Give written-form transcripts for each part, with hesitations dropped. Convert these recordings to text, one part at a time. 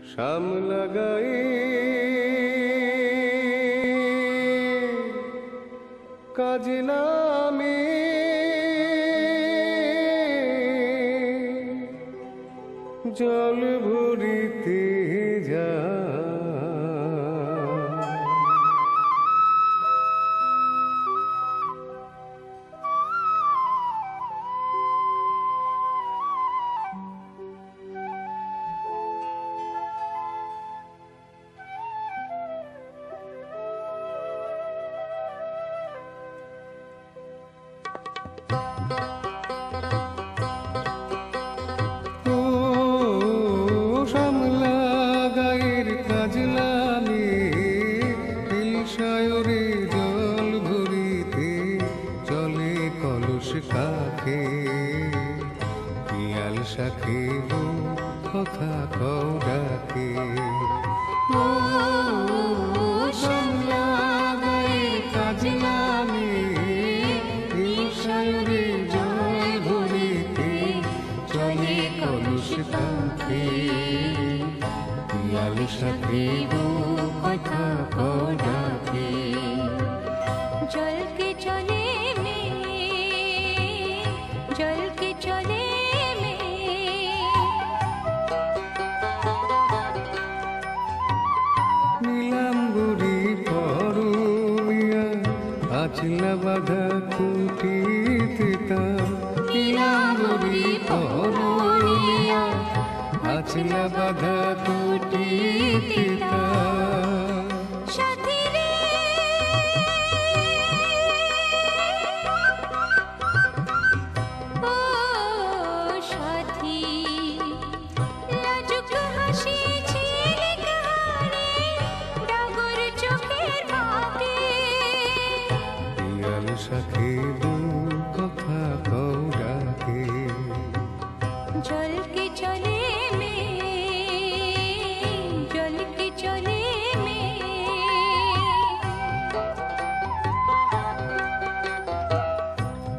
শাম লাগাই কাজে নামে জল ভরিতে যা পিয়াল শাখে কথা কও ডাকে ও শামলা গায়ের কাজ নামে সায়রে জল ভরিতে চলে কলস কাঁখে পিয়াল শাখে কথা কও ডাকে জলকে চলে জলকে চলে নীলাম্বরী পরমিয়া আচলা বাধা কুটিতে তা নীলাম্বরী পরমিয়া আচলা বাধা কুটিতে তা সাথে কথা কও ডাকে জলকে চলে জলকে চলে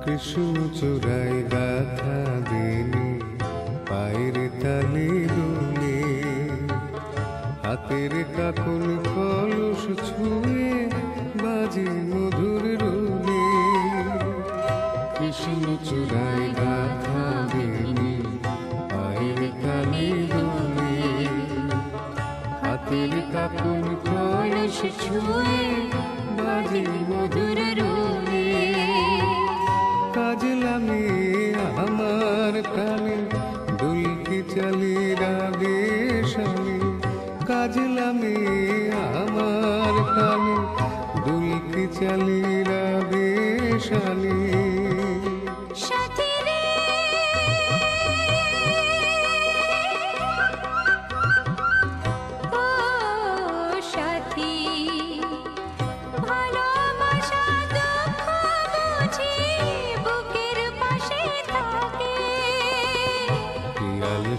কৃষ্ণ চূড়ায় গাথা দিনে পায়ের তালে দোলে হাতের কাকন কলস ছুঁয়ে বাজে মধুর রোলে কৃষ্ণ চূড়ায় গাথা দিনে পায়ের তালে দোলে হাতের কাকন কলস ছুঁয়ে বাজে মধুর রোলে কাজলামে আমার প্রাণে দুলকি চালি রাগে শালে কাজলামে আমার প্রাণে দুলকি চালি রাগে শালে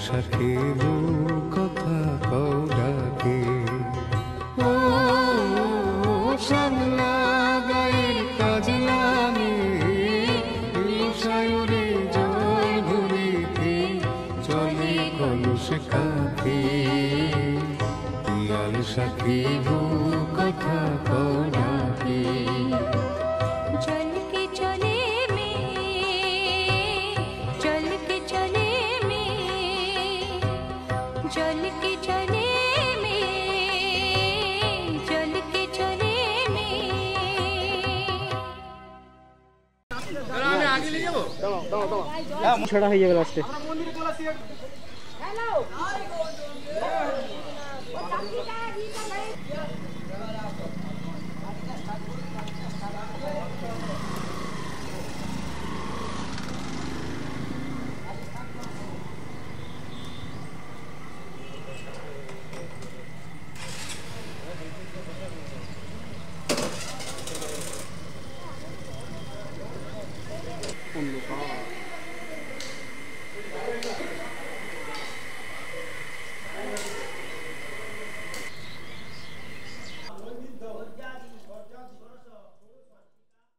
সাথে কথা কও ডাকে ও শামলা গায়ের কাজ নামে সায়রে জল ভরিতে চলে কলস কাঁখে পিয়াল সাথে কথা কও ডাকে জলকে চলে জলকে চলে জলকে চলে জলকে চলে আমি আগে নিয়ে যাবো ছড়া হয়ে যাবে লাস্টে অন্ধকার